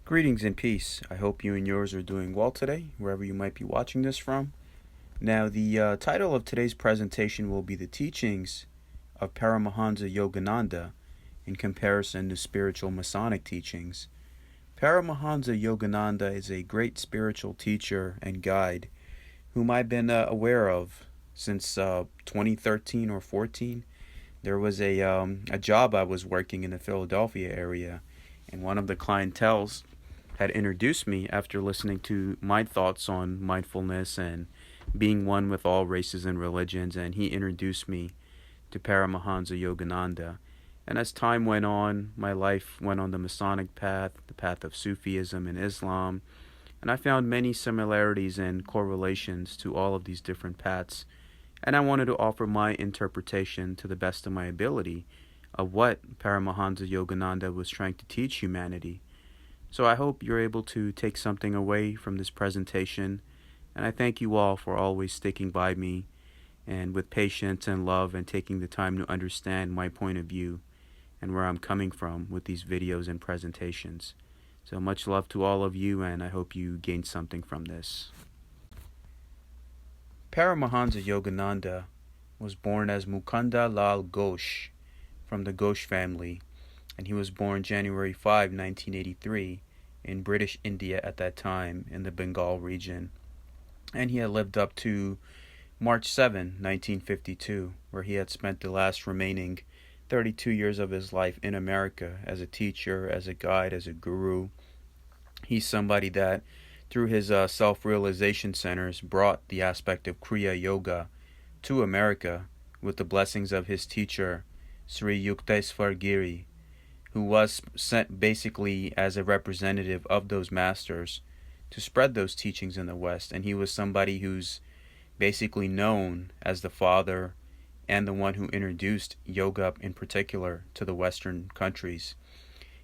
Greetings and peace. I hope you and yours are doing well today, wherever you might be watching this from. Now, the title of today's presentation will be The Teachings of Paramahansa Yogananda in comparison to spiritual Masonic teachings. Paramahansa Yogananda is a great spiritual teacher and guide whom I've been aware of since 2013 or 14. There was a job I was working in the Philadelphia area, and one of the clientels had introduced me after listening to my thoughts on mindfulness and being one with all races and religions, and he introduced me to Paramahansa Yogananda. And as time went on, my life went on the Masonic path, the path of Sufism and Islam, and I found many similarities and correlations to all of these different paths, and I wanted to offer my interpretation to the best of my ability of what Paramahansa Yogananda was trying to teach humanity. So I hope you're able to take something away from this presentation, and I thank you all for always sticking by me and with patience and love and taking the time to understand my point of view and where I'm coming from with these videos and presentations. So much love to all of you, and I hope you gained something from this. Paramahansa Yogananda was born as Mukunda Lal Ghosh from the Ghosh family, and he was born January 5, 1983, in British India at that time, in the Bengal region. And he had lived up to March 7, 1952, where he had spent the last remaining 32 years of his life in America as a teacher, as a guide, as a guru. He's somebody that, through his self-realization centers, brought the aspect of Kriya Yoga to America with the blessings of his teacher, Sri Yukteswar Giri, who was sent basically as a representative of those masters to spread those teachings in the West. And he was somebody who's basically known as the father and the one who introduced yoga in particular to the Western countries.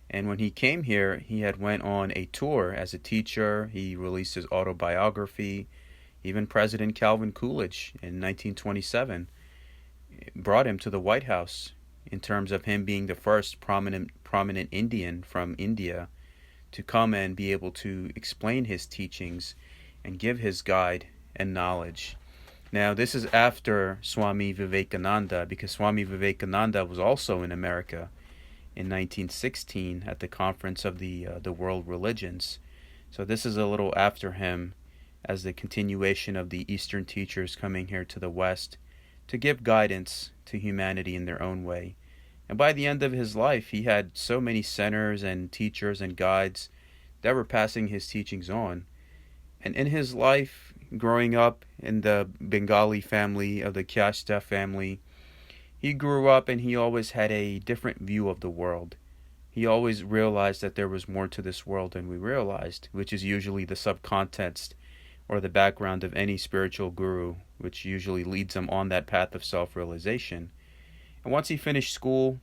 And when he came here, he had went on a tour as a teacher. He released his autobiography. Even President Calvin Coolidge in 1927 brought him to the White House in terms of him being the first prominent Indian from India to come and be able to explain his teachings and give his guide and knowledge. Now, this is after Swami Vivekananda, because Swami Vivekananda was also in America in 1916 at the conference of the world religions. So this is a little after him, as the continuation of the Eastern teachers coming here to the West to give guidance to humanity in their own way. And by the end of his life, he had so many centers and teachers and guides that were passing his teachings on. And in his life, growing up in the Bengali family of the Kyasta family, he grew up and he always had a different view of the world. He always realized that there was more to this world than we realized, which is usually the subcontext or the background of any spiritual guru, which usually leads them on that path of self-realization. And once he finished school,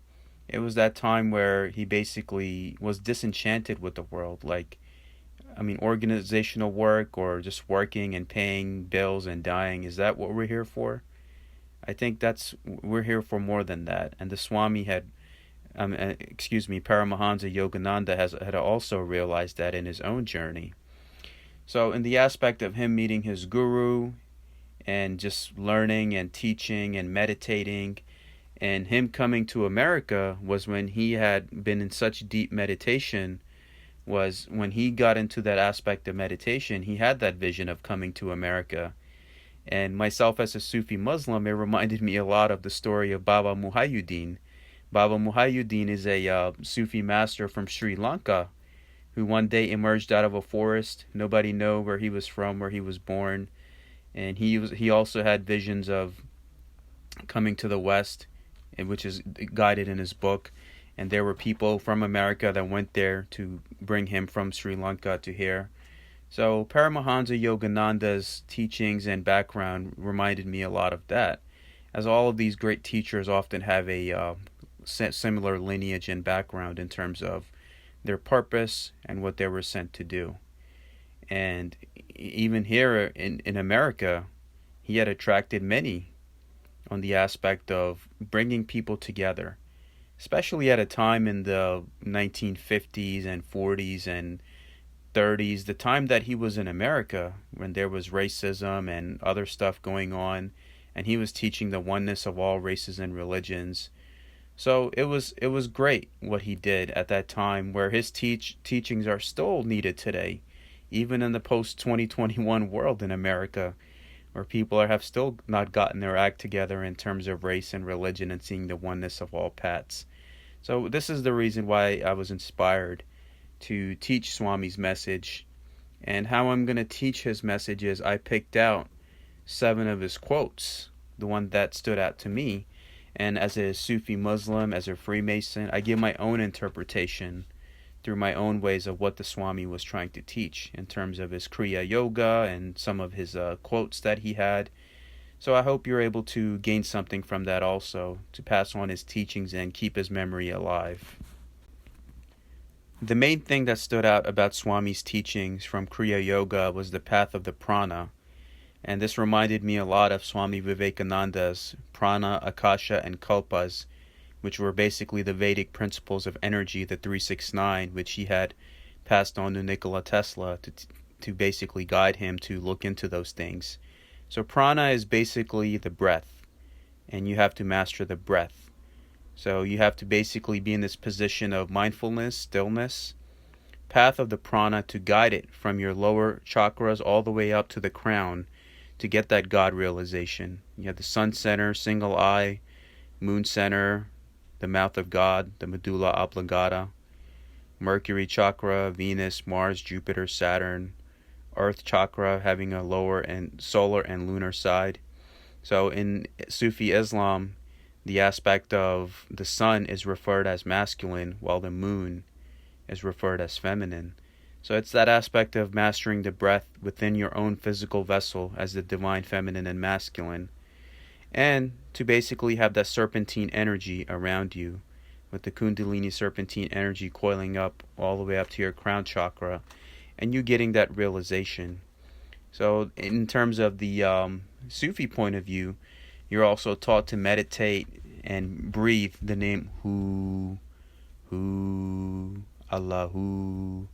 it was that time where he basically was disenchanted with the world. Organizational work or just working and paying bills and dying, is that what we're here for? I think we're here for more than that. And the Swami Paramahansa Yogananda had also realized that in his own journey. So in the aspect of him meeting his guru and just learning and teaching and meditating, and him coming to America was when he had been in such deep meditation, was when he got into that aspect of meditation, he had that vision of coming to America. And myself as a Sufi Muslim, it reminded me a lot of the story of Baba Muhyiddin. Baba Muhyiddin is a Sufi master from Sri Lanka who one day emerged out of a forest. Nobody knew where he was from, where he was born. And he also had visions of coming to the West, which is guided in his book. And there were people from America that went there to bring him from Sri Lanka to here. So Paramahansa Yogananda's teachings and background reminded me a lot of that, as all of these great teachers often have a similar lineage and background in terms of their purpose and what they were sent to do. And even here in America, he had attracted many on the aspect of bringing people together, especially at a time in the 1950s and 40s and 30s, the time that he was in America, when there was racism and other stuff going on, and he was teaching the oneness of all races and religions. So it was great what he did at that time, where his teachings are still needed today, even in the post 2021 world in America, where people have still not gotten their act together in terms of race and religion and seeing the oneness of all paths. So this is the reason why I was inspired to teach Swami's message. And how I'm going to teach his message is I picked out 7 of his quotes, the one that stood out to me. And as a Sufi Muslim, as a Freemason, I give my own interpretation through my own ways of what the Swami was trying to teach in terms of his Kriya Yoga and some of his quotes that he had. So I hope you're able to gain something from that also, to pass on his teachings and keep his memory alive. The main thing that stood out about Swami's teachings from Kriya Yoga was the path of the prana. And this reminded me a lot of Swami Vivekananda's prana, akasha, and kalpas, which were basically the Vedic principles of energy, the 369, which he had passed on to Nikola Tesla to basically guide him to look into those things. So prana is basically the breath, and you have to master the breath. So you have to basically be in this position of mindfulness, stillness, path of the prana to guide it from your lower chakras all the way up to the crown to get that God realization. You have the sun center, single eye, moon center, the mouth of God, the medulla oblongata, Mercury chakra, Venus, Mars, Jupiter, Saturn, Earth chakra having a lower and solar and lunar side. So in Sufi Islam, the aspect of the sun is referred as masculine, while the moon is referred as feminine. So it's that aspect of mastering the breath within your own physical vessel as the divine feminine and masculine, and to basically have that serpentine energy around you, with the Kundalini serpentine energy coiling up all the way up to your crown chakra, and you getting that realization. So in terms of the Sufi point of view, you're also taught to meditate and breathe the name Hu, Allahu.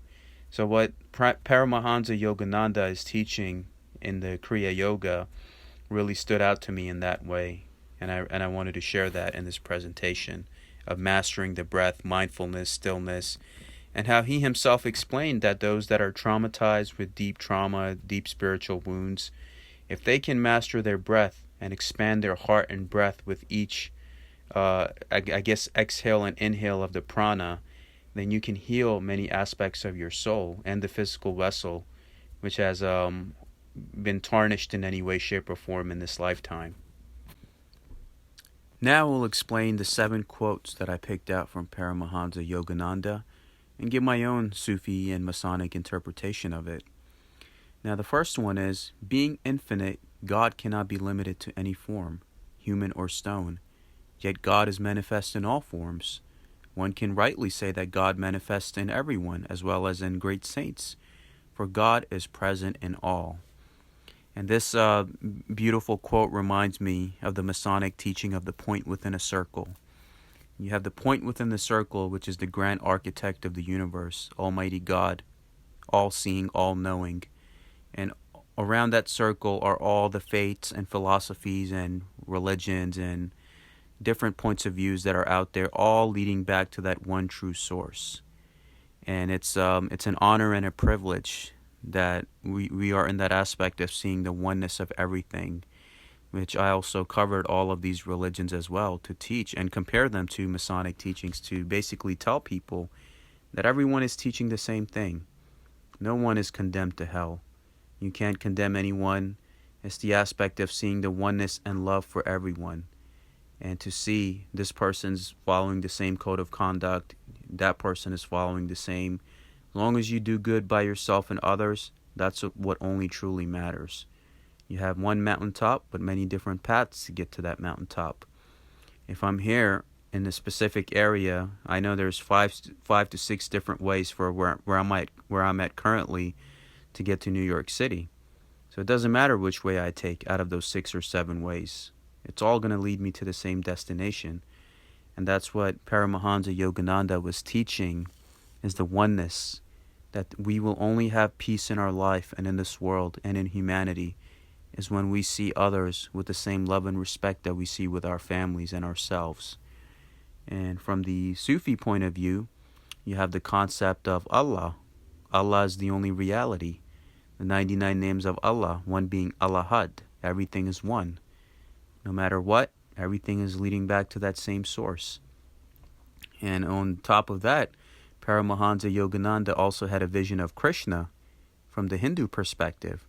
So what Paramahansa Yogananda is teaching in the Kriya Yoga really stood out to me in that way, and I wanted to share that in this presentation of mastering the breath, mindfulness, stillness, and how he himself explained that those that are traumatized with deep trauma, deep spiritual wounds, if they can master their breath and expand their heart and breath with each, I guess, exhale and inhale of the prana, then you can heal many aspects of your soul and the physical vessel, which has been tarnished in any way, shape, or form in this lifetime. Now we'll explain the 7 quotes that I picked out from Paramahansa Yogananda and give my own Sufi and Masonic interpretation of it. Now the first one is, being infinite, God cannot be limited to any form, human or stone, yet God is manifest in all forms. One can rightly say that God manifests in everyone as well as in great saints, for God is present in all. And this beautiful quote reminds me of the Masonic teaching of the point within a circle. You have the point within the circle, which is the grand architect of the universe, Almighty God, all-seeing, all-knowing. And around that circle are all the faiths and philosophies and religions and different points of views that are out there, all leading back to that one true source. And it's an honor and a privilege that we are in that aspect of seeing the oneness of everything, which I also covered all of these religions as well to teach and compare them to Masonic teachings to basically tell people that everyone is teaching the same thing. No one is condemned to hell. You can't condemn anyone. It's the aspect of seeing the oneness and love for everyone. And to see this person's following the same code of conduct, that person is following the same. As long as you do good by yourself and others, that's what only truly matters. You have one mountaintop, but many different paths to get to that mountaintop. If I'm here in a specific area, I know there's five to six different ways for where I'm at currently to get to New York City. So it doesn't matter which way I take out of those 6 or 7 ways. It's all going to lead me to the same destination. And that's what Paramahansa Yogananda was teaching, is the oneness that we will only have peace in our life and in this world and in humanity is when we see others with the same love and respect that we see with our families and ourselves. And from the Sufi point of view, you have the concept of Allah. Allah is the only reality. The 99 names of Allah, one being Allahad. Everything is one. No matter what, everything is leading back to that same source. And on top of that, Paramahansa Yogananda also had a vision of Krishna from the Hindu perspective.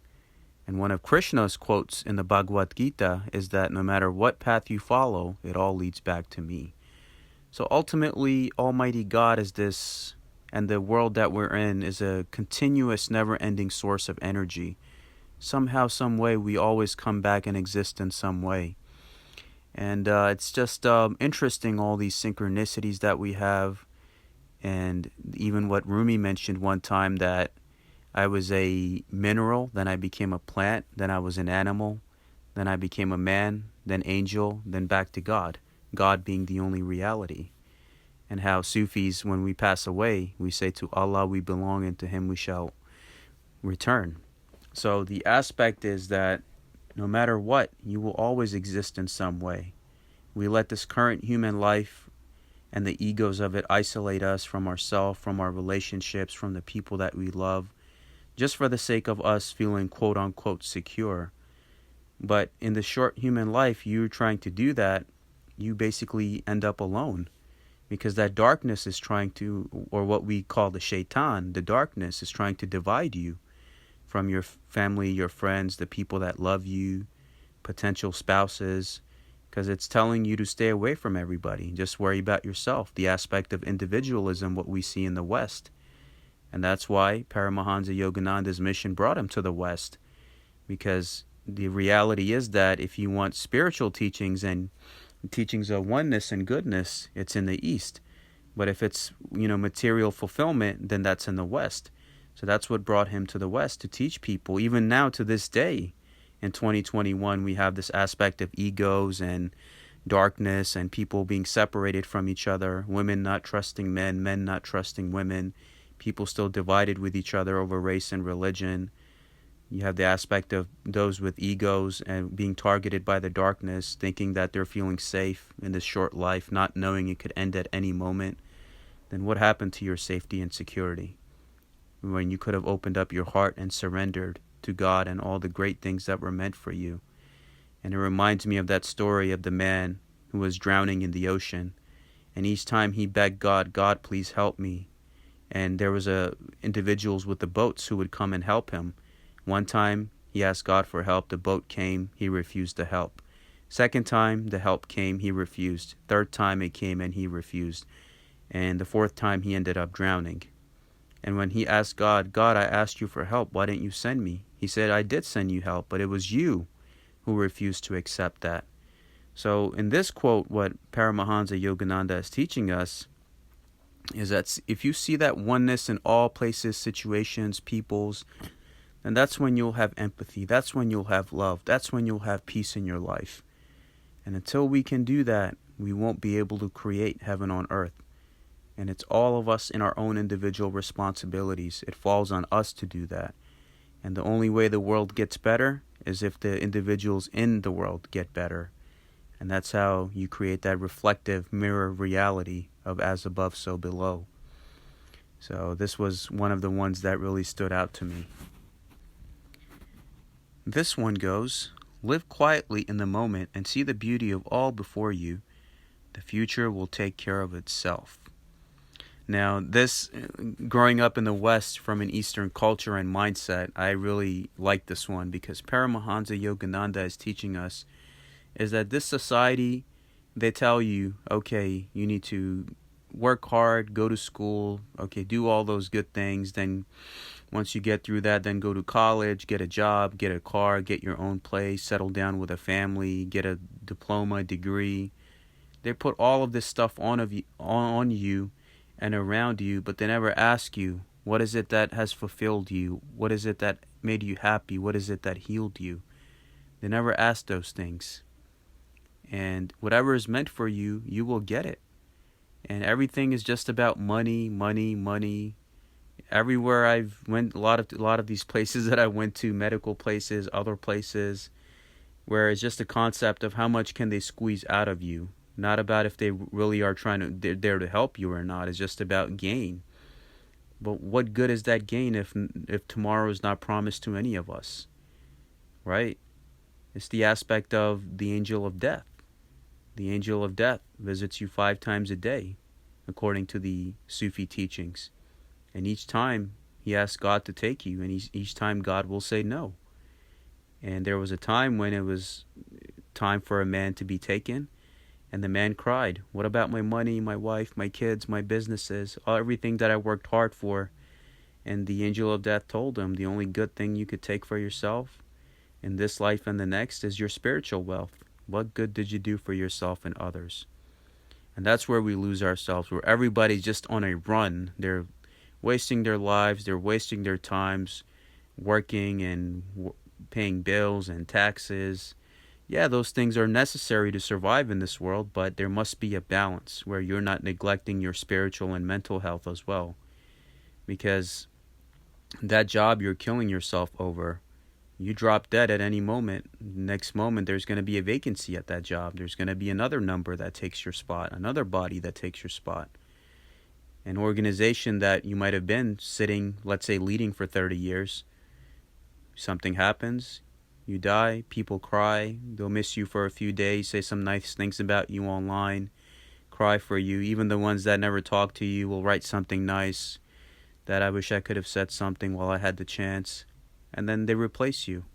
And one of Krishna's quotes in the Bhagavad Gita is that no matter what path you follow, it all leads back to me. So ultimately, Almighty God is this, and the world that we're in is a continuous, never-ending source of energy. Somehow, some way, we always come back and exist in some way. And it's just interesting, all these synchronicities that we have. And even what Rumi mentioned one time, that I was a mineral, then I became a plant, then I was an animal, then I became a man, then angel, then back to God. God being the only reality. And how Sufis, when we pass away, we say to Allah we belong, and to Him we shall return. So the aspect is that no matter what, you will always exist in some way. We let this current human life and the egos of it isolate us from ourselves, from our relationships, from the people that we love, just for the sake of us feeling quote-unquote secure. But in the short human life, you're trying to do that, you basically end up alone. Because that darkness is trying to, or what we call the shaitan, the darkness is trying to divide you from your family, your friends, the people that love you, potential spouses, because it's telling you to stay away from everybody. Just worry about yourself, the aspect of individualism, what we see in the West. And that's why Paramahansa Yogananda's mission brought him to the West, because the reality is that if you want spiritual teachings and teachings of oneness and goodness, it's in the East. But if it's, material fulfillment, then that's in the West. So that's what brought him to the West, to teach people. Even now, to this day, in 2021, we have this aspect of egos and darkness and people being separated from each other, women not trusting men, men not trusting women, people still divided with each other over race and religion. You have the aspect of those with egos and being targeted by the darkness, thinking that they're feeling safe in this short life, not knowing it could end at any moment. Then what happened to your safety and security when you could have opened up your heart and surrendered to God and all the great things that were meant for you? And it reminds me of that story of the man who was drowning in the ocean. And each time he begged God, God, please help me. And there was individuals with the boats who would come and help him. One time he asked God for help. The boat came. He refused the help. Second time the help came. He refused. Third time it came and he refused. And the fourth time he ended up drowning. And when he asked God, God, I asked you for help. Why didn't you send me? He said, I did send you help, but it was you who refused to accept that. So in this quote, what Paramahansa Yogananda is teaching us is that if you see that oneness in all places, situations, peoples, then that's when you'll have empathy. That's when you'll have love. That's when you'll have peace in your life. And until we can do that, we won't be able to create heaven on earth. And it's all of us in our own individual responsibilities. It falls on us to do that. And the only way the world gets better is if the individuals in the world get better. And that's how you create that reflective mirror reality of as above, so below. So this was one of the ones that really stood out to me. This one goes, live quietly in the moment and see the beauty of all before you. The future will take care of itself. Now, this, growing up in the West from an Eastern culture and mindset, I really like this one because Paramahansa Yogananda is teaching us is that this society, they tell you, okay, you need to work hard, go to school, okay, do all those good things. Then once you get through that, then go to college, get a job, get a car, get your own place, settle down with a family, get a diploma, degree. They put all of this stuff on you and around you, but they never ask you, what is it that has fulfilled you? What is it that made you happy? What is it that healed you? They never ask those things. And whatever is meant for you, you will get it. And everything is just about money, money, money. everywhere I've went, a lot of these places that I went to, medical places, other places, where it's just a concept of how much can they squeeze out of you. Not about if they really are they're there to help you or not. It's just about gain. But what good is that gain if tomorrow is not promised to any of us, right? It's the aspect of the angel of death. The angel of death visits you 5 times a day, according to the Sufi teachings. And each time he asks God to take you, and each time God will say no. And there was a time when it was time for a man to be taken, and the man cried, "What about my money, my wife, my kids, my businesses, everything that I worked hard for?" And the angel of death told him, the only good thing you could take for yourself in this life and the next is your spiritual wealth. What good did you do for yourself and others? And that's where we lose ourselves, where everybody's just on a run. They're wasting their lives, they're wasting their times working and paying bills and taxes. Yeah, those things are necessary to survive in this world, but there must be a balance where you're not neglecting your spiritual and mental health as well. Because that job you're killing yourself over, you drop dead at any moment. Next moment, there's going to be a vacancy at that job. There's going to be another number that takes your spot, another body that takes your spot. An organization that you might have been sitting, let's say, leading for 30 years. Something happens, you die, people cry, they'll miss you for a few days, say some nice things about you online, cry for you. Even the ones that never talk to you will write something nice, that I wish I could have said something while I had the chance. And then they replace you.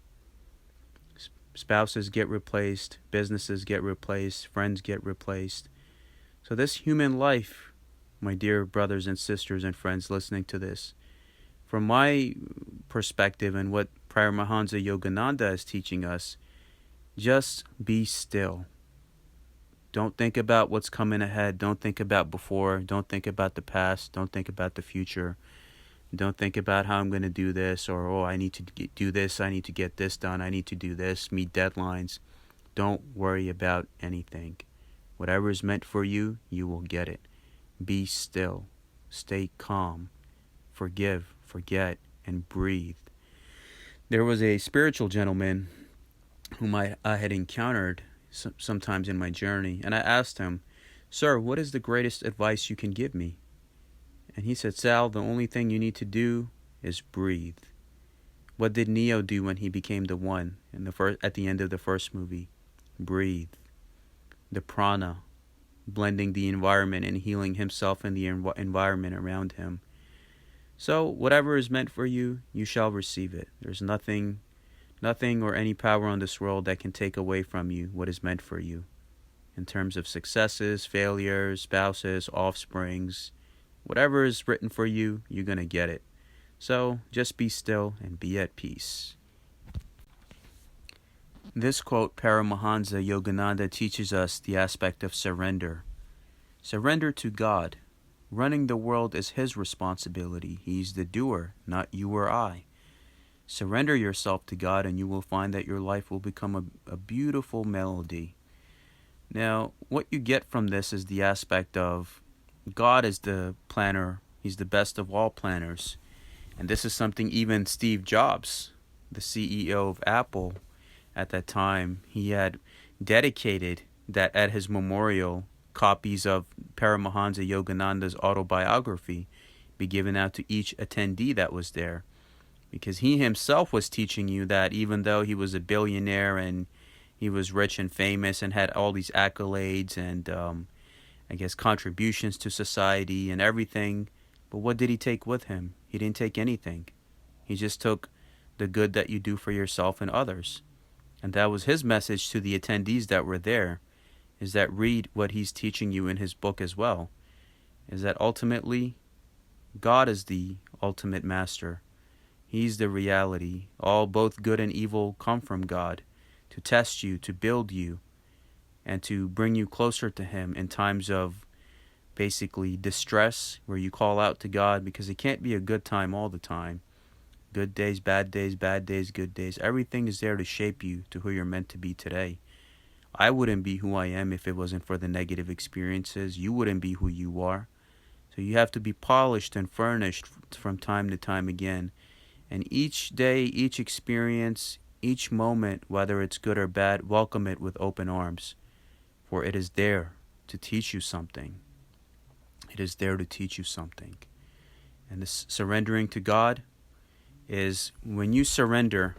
Spouses get replaced, businesses get replaced, friends get replaced. So this human life, my dear brothers and sisters and friends listening to this, from my perspective and what Paramahansa Yogananda is teaching us, just be still. Don't think about what's coming ahead. Don't think about before. Don't think about the past. Don't think about the future. Don't think about how I'm going to do this, or, oh, I need to do this. I need to get this done. I need to do this, meet deadlines. Don't worry about anything. Whatever is meant for you, you will get it. Be still. Stay calm. Forgive, forget, and breathe. There was a spiritual gentleman whom I had encountered sometimes in my journey, and I asked him, "Sir, what is the greatest advice you can give me?" And he said, "Sal, the only thing you need to do is breathe." What did Neo do when he became the One at the end of the first movie? Breathe. The prana, blending the environment and healing himself and the environment around him. So whatever is meant for you, you shall receive it. There's nothing or any power on this world that can take away from you what is meant for you. In terms of successes, failures, spouses, offsprings, whatever is written for you, you're going to get it. So just be still and be at peace. This quote, Paramahansa Yogananda teaches us the aspect of surrender. Surrender to God. Running the world is His responsibility. He's the doer, not you or I. Surrender yourself to God and you will find that your life will become a beautiful melody. Now, what you get from this is the aspect of God is the planner. He's the best of all planners. And this is something even Steve Jobs, the CEO of Apple at that time, he had dedicated that at his memorial, copies of Paramahansa Yogananda's autobiography be given out to each attendee that was there. Because he himself was teaching you that even though he was a billionaire and he was rich and famous and had all these accolades and contributions to society and everything, but what did he take with him? He didn't take anything. He just took the good that you do for yourself and others. And that was his message to the attendees that were there, is that read what he's teaching you in his book as well, is that ultimately God is the ultimate master. He's the reality. All, both good and evil, come from God to test you, to build you, and to bring you closer to Him in times of basically distress, where you call out to God, because it can't be a good time all the time. Good days, bad days, good days. Everything is there to shape you to who you're meant to be today. I wouldn't be who I am if it wasn't for the negative experiences. You wouldn't be who you are. So you have to be polished and furnished from time to time again. And each day, each experience, each moment, whether it's good or bad, welcome it with open arms. For it is there to teach you something. It is there to teach you something. And this surrendering to God is when you surrender,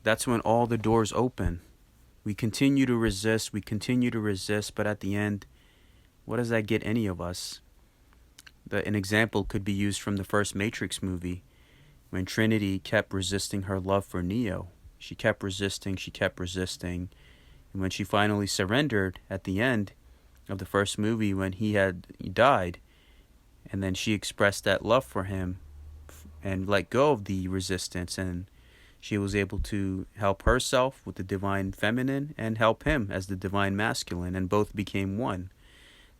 that's when all the doors open. We continue to resist, but at the end, what does that get any of us? An example could be used from the first Matrix movie, when Trinity kept resisting her love for Neo. She kept resisting, and when she finally surrendered at the end of the first movie, when he died, and then she expressed that love for him and let go of the resistance, and she was able to help herself with the divine feminine and help him as the divine masculine, and both became one,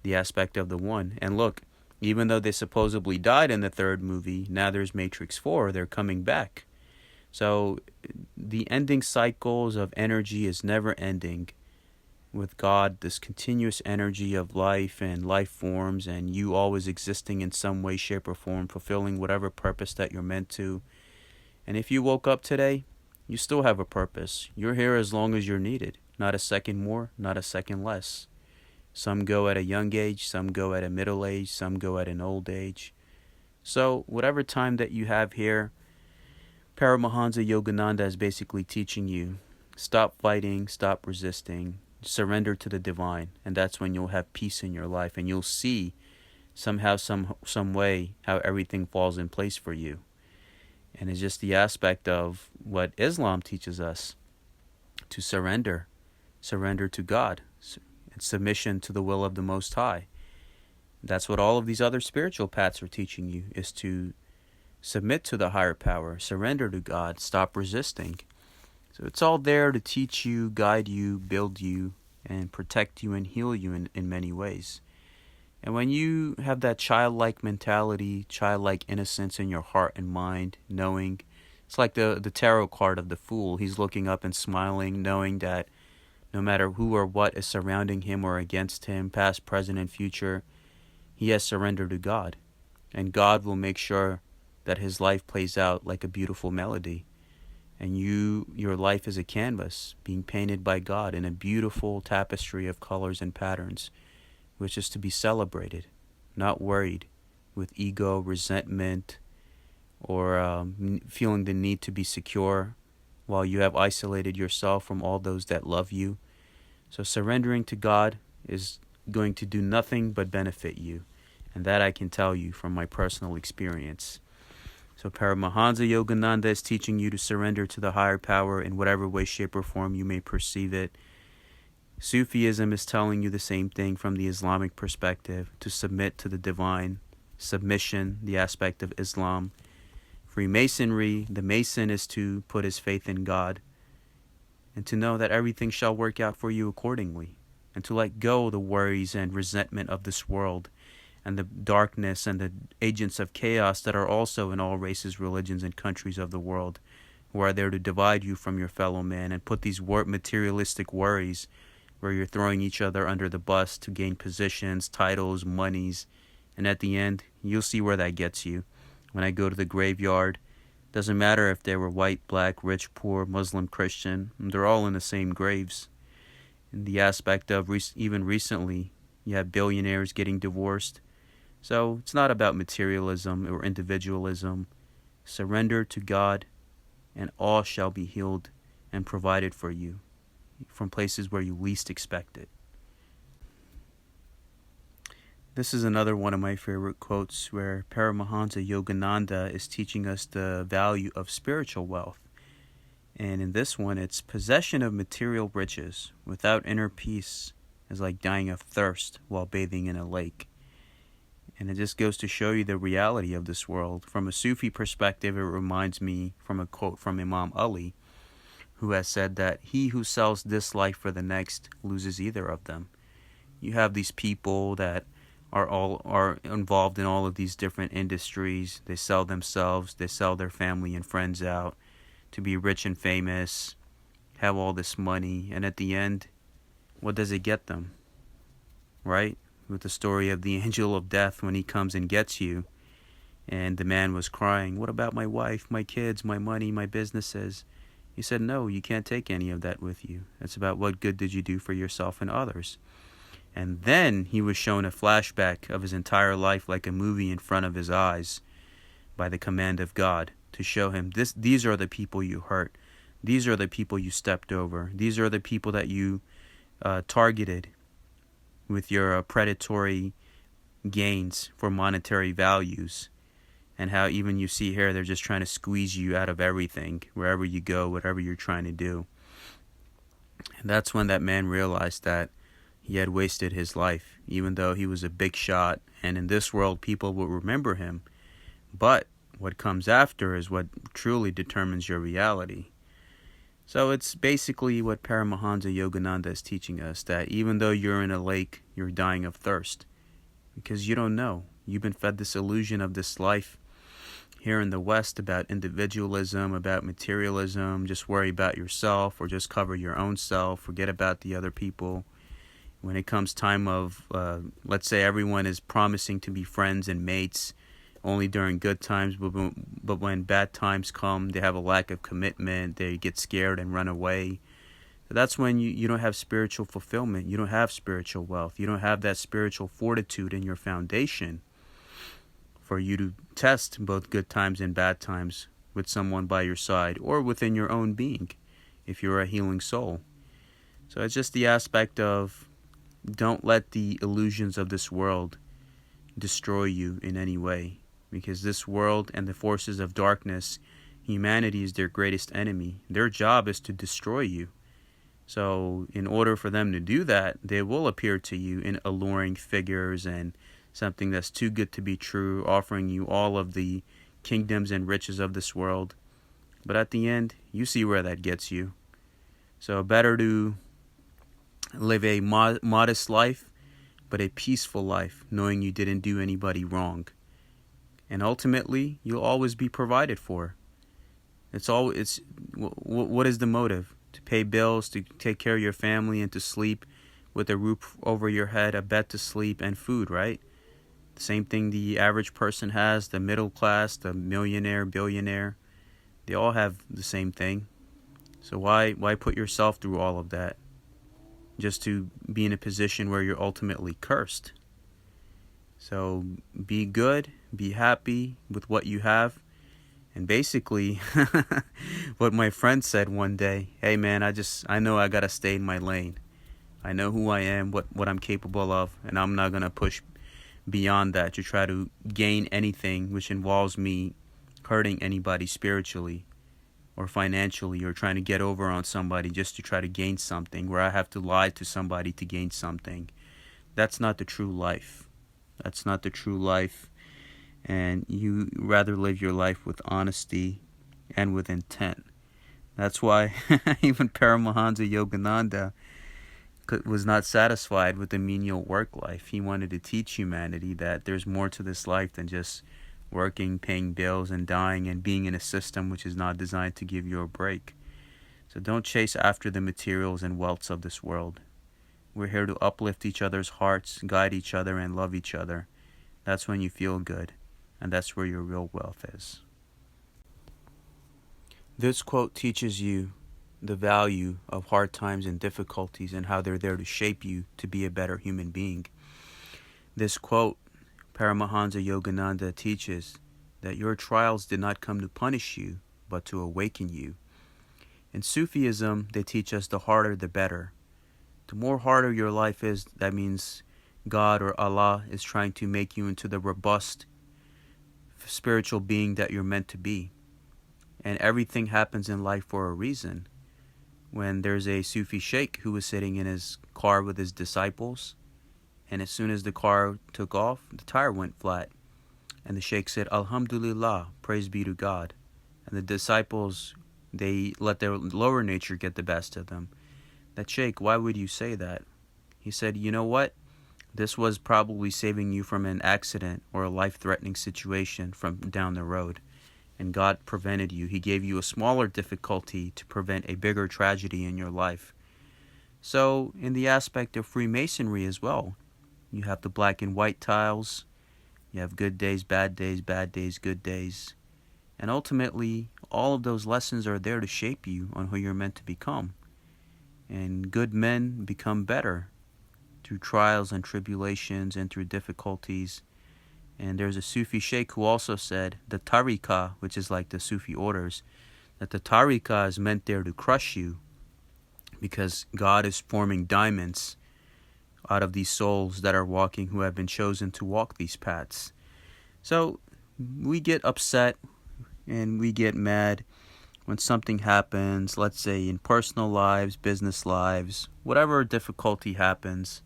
the aspect of the one. And look, even though they supposedly died in the third movie, now there's Matrix 4, they're coming back. So the ending cycles of energy is never ending. With God, this continuous energy of life and life forms, and you always existing in some way, shape, or form, fulfilling whatever purpose that you're meant to. And if you woke up today, you still have a purpose. You're here as long as you're needed. Not a second more, not a second less. Some go at a young age, some go at a middle age, some go at an old age. So whatever time that you have here, Paramahansa Yogananda is basically teaching you, stop fighting, stop resisting, surrender to the divine, and that's when you'll have peace in your life, and you'll see somehow, some way, how everything falls in place for you. And it's just the aspect of what Islam teaches us, to surrender to God, and submission to the will of the Most High. That's what all of these other spiritual paths are teaching you, is to submit to the higher power, surrender to God, stop resisting. So it's all there to teach you, guide you, build you, and protect you and heal you in many ways. And when you have that childlike mentality, childlike innocence in your heart and mind, knowing, it's like the tarot card of the Fool. He's looking up and smiling, knowing that no matter who or what is surrounding him or against him, past, present, and future, he has surrendered to God. And God will make sure that his life plays out like a beautiful melody. And your life is a canvas being painted by God in a beautiful tapestry of colors and patterns, which is to be celebrated, not worried with ego, resentment, or feeling the need to be secure while you have isolated yourself from all those that love you. So surrendering to God is going to do nothing but benefit you. And that I can tell you from my personal experience. So Paramahansa Yogananda is teaching you to surrender to the higher power in whatever way, shape, or form you may perceive it. Sufism is telling you the same thing from the Islamic perspective, to submit to the divine, submission, the aspect of Islam. Freemasonry, the Mason is to put his faith in God and to know that everything shall work out for you accordingly, and to let go the worries and resentment of this world and the darkness and the agents of chaos that are also in all races, religions, and countries of the world, who are there to divide you from your fellow man and put these materialistic worries where you're throwing each other under the bus to gain positions, titles, monies, and at the end, you'll see where that gets you. When I go to the graveyard, doesn't matter if they were white, black, rich, poor, Muslim, Christian, they're all in the same graves. In the aspect of even recently, you have billionaires getting divorced. So it's not about materialism or individualism. Surrender to God, and all shall be healed and provided for you from places where you least expect it. This is another one of my favorite quotes where Paramahansa Yogananda is teaching us the value of spiritual wealth. And in this one, it's possession of material riches without inner peace is like dying of thirst while bathing in a lake. And it just goes to show you the reality of this world. From a Sufi perspective, it reminds me from a quote from Imam Ali, who has said that he who sells this life for the next loses either of them. You have these people that are involved in all of these different industries. They sell themselves, they sell their family and friends out to be rich and famous, have all this money, and at the end, what does it get them? Right? with the story of the angel of death when he comes and gets you. And the man was crying, "What about my wife, my kids, my money, my businesses?" He said, "No, you can't take any of that with you. It's about what good did you do for yourself and others." And then he was shown a flashback of his entire life like a movie in front of his eyes by the command of God to show him, these are the people you hurt. These are the people you stepped over. These are the people that you targeted with your predatory gains for monetary values. And how even you see here, they're just trying to squeeze you out of everything, wherever you go, whatever you're trying to do. And that's when that man realized that he had wasted his life, even though he was a big shot. And in this world, people will remember him. But what comes after is what truly determines your reality. So it's basically what Paramahansa Yogananda is teaching us, that even though you're in a lake, you're dying of thirst. Because you don't know. You've been fed this illusion of this life here in the West about individualism, about materialism, just worry about yourself or just cover your own self, forget about the other people. When it comes time of, let's say everyone is promising to be friends and mates only during good times, but when bad times come, they have a lack of commitment, they get scared and run away. So that's when you don't have spiritual fulfillment, you don't have spiritual wealth, you don't have that spiritual fortitude in your foundation for you to test both good times and bad times with someone by your side or within your own being if you're a healing soul. So it's just the aspect of don't let the illusions of this world destroy you in any way, because this world and the forces of darkness, humanity is their greatest enemy. Their job is to destroy you. So in order for them to do that, they will appear to you in alluring figures and something that's too good to be true, offering you all of the kingdoms and riches of this world. But at the end, you see where that gets you. So better to live a modest life, but a peaceful life, knowing you didn't do anybody wrong. And ultimately, you'll always be provided for. What is the motive? To pay bills, to take care of your family, and to sleep with a roof over your head, a bed to sleep, and food, right? The same thing the average person has, the middle class, the millionaire, billionaire. They all have the same thing. So why put yourself through all of that just to be in a position where you're ultimately cursed? So be good, be happy with what you have. And basically, what my friend said one day, hey man, I know I gotta stay in my lane. I know who I am, what I'm capable of, and I'm not gonna push beyond that to try to gain anything which involves me hurting anybody spiritually or financially or trying to get over on somebody just to try to gain something, where I have to lie to somebody to gain something. That's not the true life. That's not the true life. And you rather live your life with honesty and with intent. That's why even Paramahansa Yogananda was not satisfied with the menial work life. He wanted to teach humanity that there's more to this life than just working, paying bills, and dying, and being in a system which is not designed to give you a break. So don't chase after the materials and wealths of this world. We're here to uplift each other's hearts, guide each other, and love each other. That's when you feel good, and that's where your real wealth is. This quote teaches you the value of hard times and difficulties and how they're there to shape you to be a better human being. This quote, Paramahansa Yogananda teaches that your trials did not come to punish you, but to awaken you. In Sufism, they teach us the harder the better. The more harder your life is, that means God or Allah is trying to make you into the robust spiritual being that you're meant to be. And everything happens in life for a reason. When there's a Sufi sheikh who was sitting in his car with his disciples, and as soon as the car took off, the tire went flat. And the sheikh said, Alhamdulillah, praise be to God. And the disciples, they let their lower nature get the best of them. That sheikh, why would you say that? He said, you know what? This was probably saving you from an accident or a life-threatening situation from down the road. And God prevented you. He gave you a smaller difficulty to prevent a bigger tragedy in your life. So, in the aspect of Freemasonry as well, You have the black and white tiles. You have good days, bad days, good days. And ultimately, all of those lessons are there to shape you on who you're meant to become. And good men become better through trials and tribulations and through difficulties. And there's a Sufi sheikh who also said the tariqah, which is like the Sufi orders, that the tariqah is meant there to crush you because God is forming diamonds out of these souls that are walking, who have been chosen to walk these paths. So we get upset and we get mad when something happens, let's say in personal lives, business lives, whatever difficulty happens.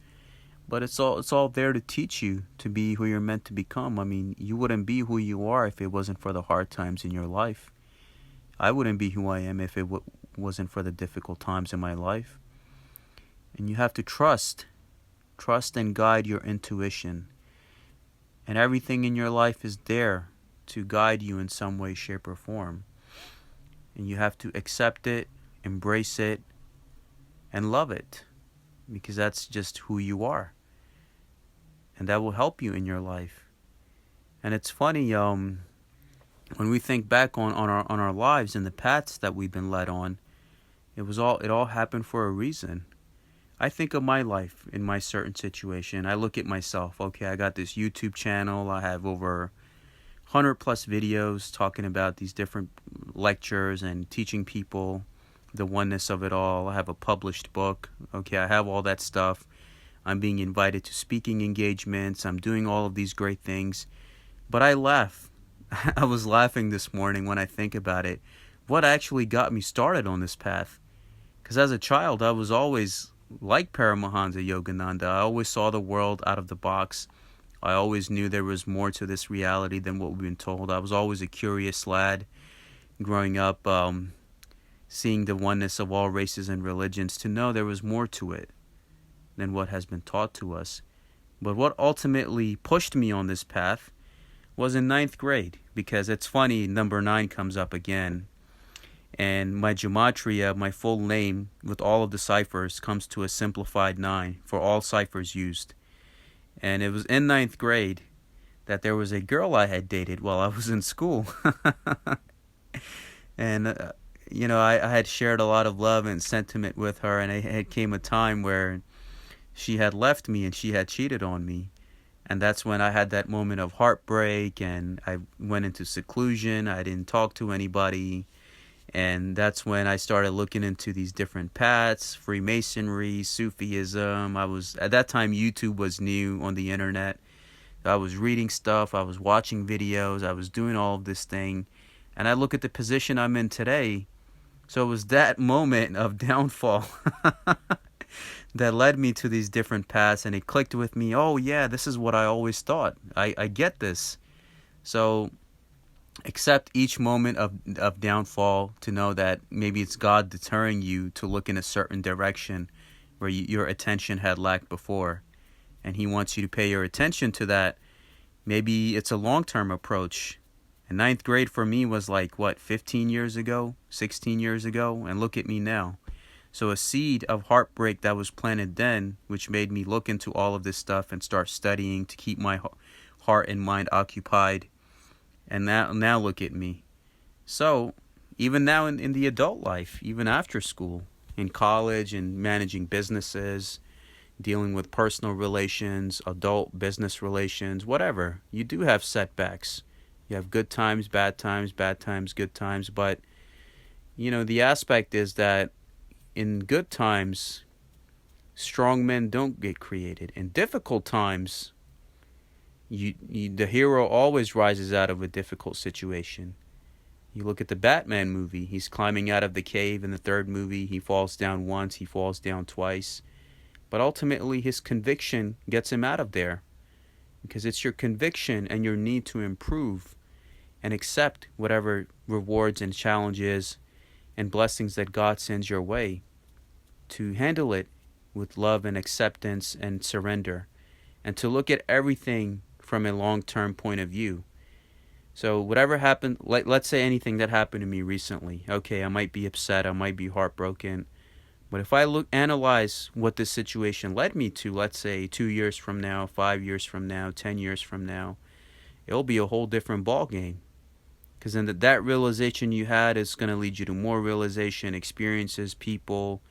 But it's all there to teach you to be who you're meant to become. I mean, you wouldn't be who you are if it wasn't for the hard times in your life. I wouldn't be who I am if it wasn't for the difficult times in my life. And you have to trust and guide your intuition. And everything in your life is there to guide you in some way, shape, or form. And you have to accept it, embrace it, and love it, because that's just who you are. And that will help you in your life. And it's funny, when we think back on our lives and the paths that we've been led on, it all happened for a reason. I think of my life in my certain situation. I look at myself. Okay, I got this YouTube channel. I have over 100 plus videos talking about these different lectures and teaching people the oneness of it all. I have a published book. Okay, I have all that stuff. I'm being invited to speaking engagements. I'm doing all of these great things. But I laugh. I was laughing this morning when I think about it. What actually got me started on this path? Because as a child, I was always like Paramahansa Yogananda. I always saw the world out of the box. I always knew there was more to this reality than what we've been told. I was always a curious lad growing up, seeing the oneness of all races and religions, to know there was more to it than what has been taught to us. But what ultimately pushed me on this path was in 9th grade, because it's funny, number 9 comes up again. And my gematria, my full name, with all of the ciphers, comes to a simplified 9 for all ciphers used. And it was in 9th grade that there was a girl I had dated while I was in school. And, I had shared a lot of love and sentiment with her, and it came a time where she had left me and she had cheated on me. And that's when I had that moment of heartbreak, and I went into seclusion. I didn't talk to anybody. And that's when I started looking into these different paths, Freemasonry, Sufism. At that time, YouTube was new on the internet. I was reading stuff, I was watching videos, I was doing all of this thing. And I look at the position I'm in today. So it was that moment of downfall that led me to these different paths, and it clicked with me. Oh yeah, this is what I always thought. I get this. So accept each moment of downfall to know that maybe it's God deterring you to look in a certain direction where your attention had lacked before. And he wants you to pay your attention to that. Maybe it's a long-term approach. And 9th grade for me was 15 years ago, 16 years ago, and look at me now. So a seed of heartbreak that was planted then, which made me look into all of this stuff and start studying to keep my heart and mind occupied. And now look at me. So even now in the adult life, even after school, in college and managing businesses, dealing with personal relations, adult business relations, whatever, you do have setbacks. You have good times, bad times, good times. But, the aspect is that in good times, strong men don't get created. In difficult times, the hero always rises out of a difficult situation. You look at the Batman movie. He's climbing out of the cave in the 3rd movie. He falls down once. He falls down twice. But ultimately, his conviction gets him out of there. Because it's your conviction and your need to improve and accept whatever rewards and challenges and blessings that God sends your way, to handle it with love and acceptance and surrender, and to look at everything from a long-term point of view. So whatever happened, let's say anything that happened to me recently. Okay, I might be upset, I might be heartbroken, But if I analyze what this situation led me to, let's say 2 years from now, 5 years from now, 10 years from now, it'll be a whole different ball game. Because then that realization you had is going to lead you to more realization, experiences, people.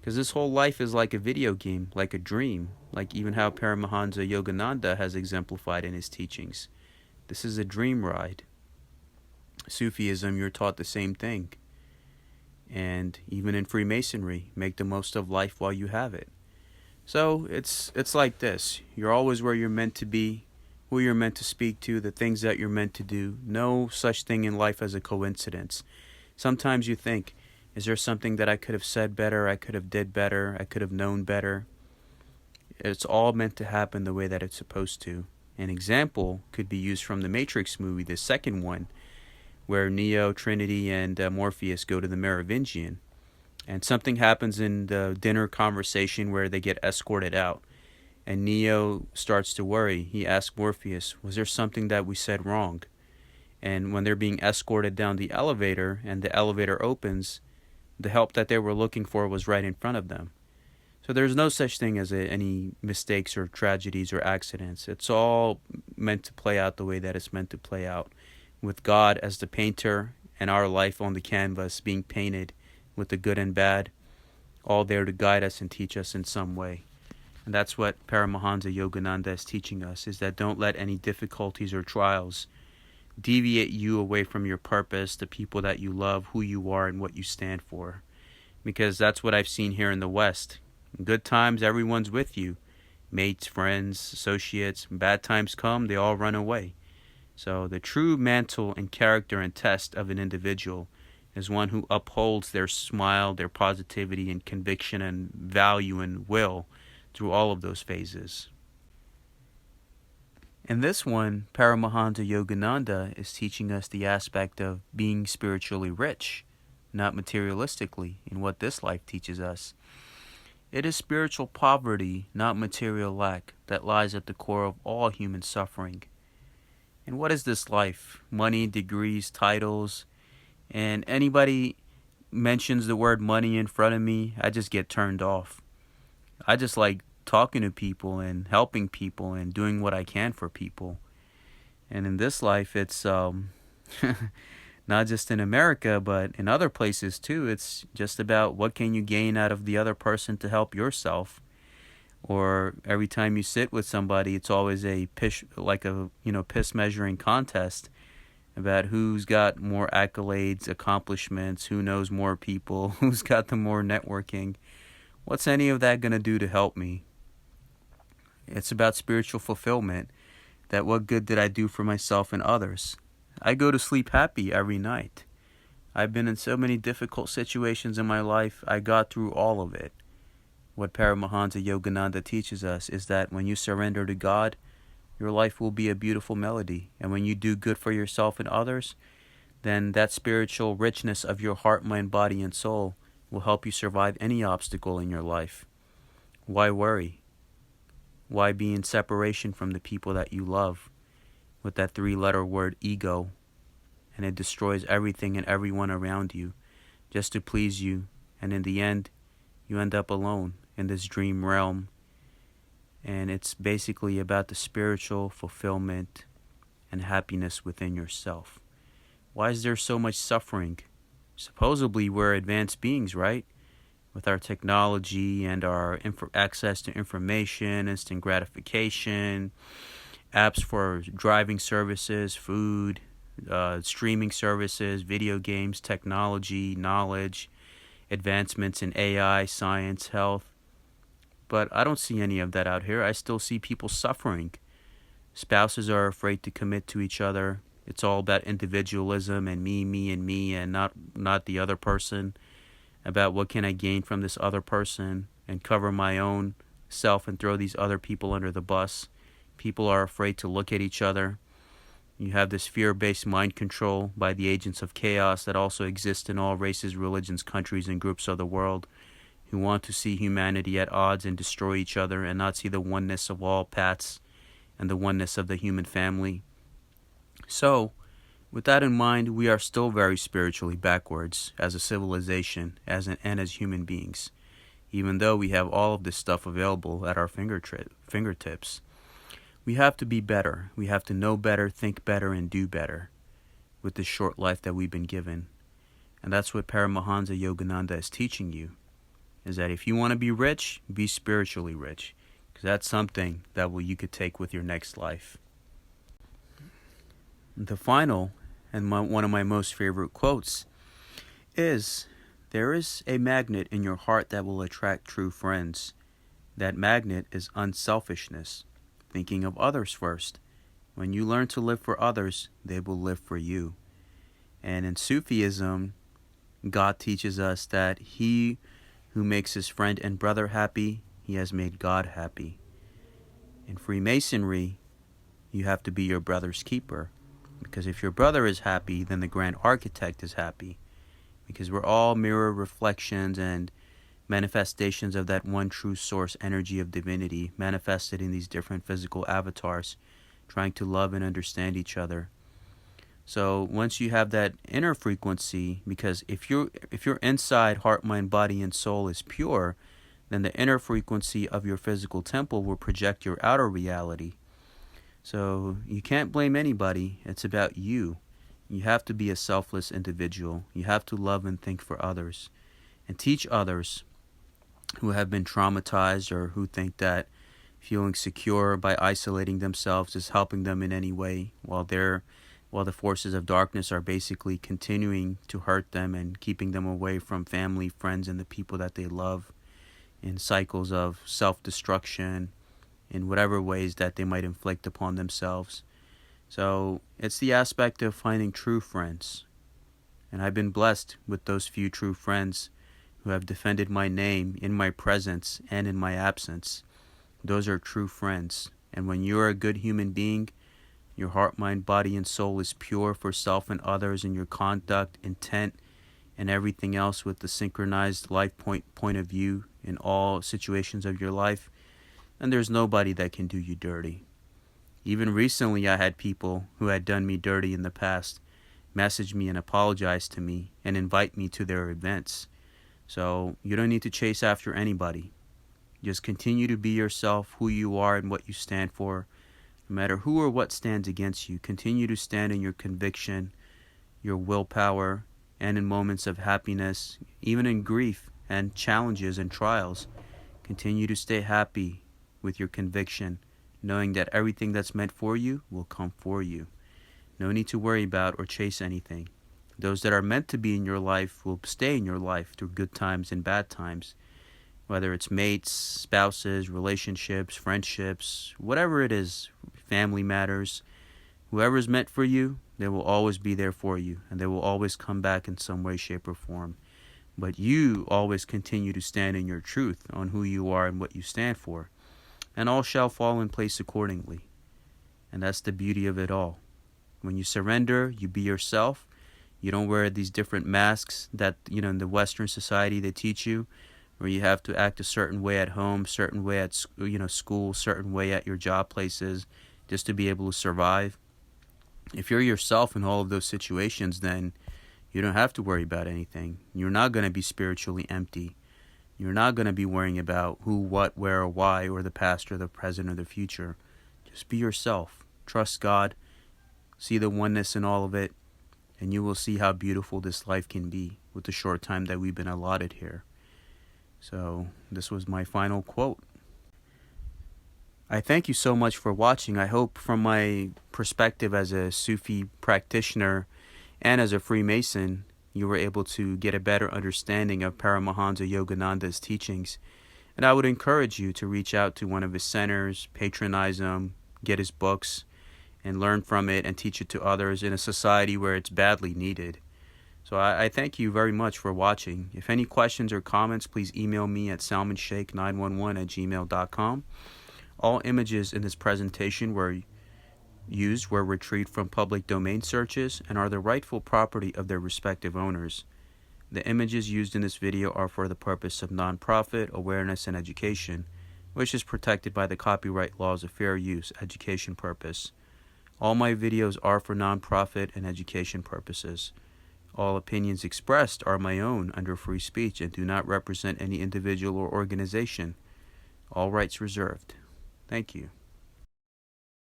Because this whole life is like a video game, like a dream, like even how Paramahansa Yogananda has exemplified in his teachings. This is a dream ride. Sufism, you're taught the same thing. And even in Freemasonry, make the most of life while you have it. So it's like this. You're always where you're meant to be, who you're meant to speak to, the things that you're meant to do. No such thing in life as a coincidence. Sometimes you think, is there something that I could have said better, I could have did better, I could have known better? It's all meant to happen the way that it's supposed to. An example could be used from the Matrix movie, the second one, where Neo, Trinity, and Morpheus go to the Merovingian. And something happens in the dinner conversation where they get escorted out. And Neo starts to worry. He asks Morpheus, was there something that we said wrong? And when they're being escorted down the elevator and the elevator opens, the help that they were looking for was right in front of them. So there's no such thing as any mistakes or tragedies or accidents. It's all meant to play out the way that it's meant to play out, with God as the painter and our life on the canvas being painted with the good and bad, all there to guide us and teach us in some way. And that's what Paramahansa Yogananda is teaching us, is that don't let any difficulties or trials deviate you away from your purpose, the people that you love, who you are, and what you stand for. Because that's what I've seen here in the West. In good times, everyone's with you. Mates, friends, associates. Bad times come, they all run away. So the true mantle and character and test of an individual is one who upholds their smile, their positivity and conviction and value and will through all of those phases. In this one, Paramahansa Yogananda is teaching us the aspect of being spiritually rich, not materialistically, in what this life teaches us. It is spiritual poverty, not material lack, that lies at the core of all human suffering. And what is this life? Money, degrees, titles. And anybody mentions the word money in front of me, I just get turned off. I just like talking to people and helping people and doing what I can for people. And in this life, it's not just in America, but in other places too. It's just about what can you gain out of the other person to help yourself. Or every time you sit with somebody, it's always a piss measuring contest about who's got more accolades, accomplishments, who knows more people, who's got the more networking. What's any of that going to do to help me? It's about spiritual fulfillment, that what good did I do for myself and others? I go to sleep happy every night. I've been in so many difficult situations in my life. I got through all of it. What Paramahansa Yogananda teaches us is that when you surrender to God, your life will be a beautiful melody. And when you do good for yourself and others, then that spiritual richness of your heart, mind, body, and soul will help you survive any obstacle in your life. Why worry? Why be in separation from the people that you love with that 3-letter word ego? And it destroys everything and everyone around you just to please you. And in the end, you end up alone in this dream realm. And it's basically about the spiritual fulfillment and happiness within yourself. Why is there so much suffering? Supposedly we're advanced beings, right? With our technology and our access to information, instant gratification, apps for driving services, food, streaming services, video games, technology, knowledge, advancements in AI, science, health. But I don't see any of that out here. I still see people suffering. Spouses are afraid to commit to each other. It's all about individualism and me, and not the other person. About what can I gain from this other person and cover my own self and throw these other people under the bus. People are afraid to look at each other. You have this fear-based mind control by the agents of chaos that also exist in all races, religions, countries, and groups of the world, who want to see humanity at odds and destroy each other and not see the oneness of all paths and the oneness of the human family. So, with that in mind, we are still very spiritually backwards as a civilization and as human beings. even though we have all of this stuff available at our fingertips. We have to be better. We have to know better, think better, and do better with this short life that we've been given. And that's what Paramahansa Yogananda is teaching you, is that if you want to be rich, be spiritually rich, because that's something that you could take with your next life. The final, and one of my most favorite quotes, is, "There is a magnet in your heart that will attract true friends. That magnet is unselfishness, thinking of others first. When you learn to live for others, they will live for you." And in Sufism, God teaches us that he who makes his friend and brother happy, he has made God happy. In Freemasonry, you have to be your brother's keeper, because if your brother is happy, then the Grand Architect is happy, because we're all mirror reflections and manifestations of that one true source energy of divinity manifested in these different physical avatars, trying to love and understand each other. So once you have that inner frequency, because if your inside heart, mind, body, and soul is pure, then the inner frequency of your physical temple will project your outer reality. So you can't blame anybody. It's about you. You have to be a selfless individual. You have to love and think for others, and teach others who have been traumatized or who think that feeling secure by isolating themselves is helping them in any way, while the forces of darkness are basically continuing to hurt them and keeping them away from family, friends, and the people that they love, in cycles of self-destruction in whatever ways that they might inflict upon themselves. So it's the aspect of finding true friends. And I've been blessed with those few true friends who have defended my name in my presence and in my absence. Those are true friends. And when you're a good human being, your heart, mind, body, and soul is pure for self and others, and your conduct, intent, and everything else with the synchronized life point of view in all situations of your life, and there's nobody that can do you dirty. Even recently, I had people who had done me dirty in the past message me and apologize to me and invite me to their events. So you don't need to chase after anybody. Just continue to be yourself, who you are and what you stand for. No matter who or what stands against you, continue to stand in your conviction, your willpower, and in moments of happiness, even in grief and challenges and trials. Continue to stay happy with your conviction, knowing that everything that's meant for you will come for you. No need to worry about or chase anything. Those that are meant to be in your life will stay in your life through good times and bad times, whether it's mates, spouses, relationships, friendships, whatever it is, family matters. Whoever's meant for you, they will always be there for you, and they will always come back in some way, shape, or form. But you always continue to stand in your truth on who you are and what you stand for, and all shall fall in place accordingly. And that's the beauty of it all. When you surrender, you be yourself. You don't wear these different masks that, in the Western society they teach you, where you have to act a certain way at home, certain way at school, certain way at your job places, just to be able to survive. If you're yourself in all of those situations, then you don't have to worry about anything. You're not going to be spiritually empty. You're not going to be worrying about who, what, where, or why, or the past, or the present, or the future. Just be yourself. Trust God. See the oneness in all of it. And you will see how beautiful this life can be with the short time that we've been allotted here. So this was my final quote. I thank you so much for watching. I hope from my perspective as a Sufi practitioner and as a Freemason, you were able to get a better understanding of Paramahansa Yogananda's teachings. And I would encourage you to reach out to one of his centers, patronize him, get his books, and learn from it and teach it to others in a society where it's badly needed. So I thank you very much for watching. If any questions or comments, please email me at salmonshake911@gmail.com. All images in this presentation were retrieved from public domain searches and are the rightful property of their respective owners. The images used in this video are for the purpose of nonprofit, awareness, and education, which is protected by the copyright laws of fair use, education purpose. All my videos are for nonprofit and education purposes. All opinions expressed are my own under free speech and do not represent any individual or organization. All rights reserved. Thank you.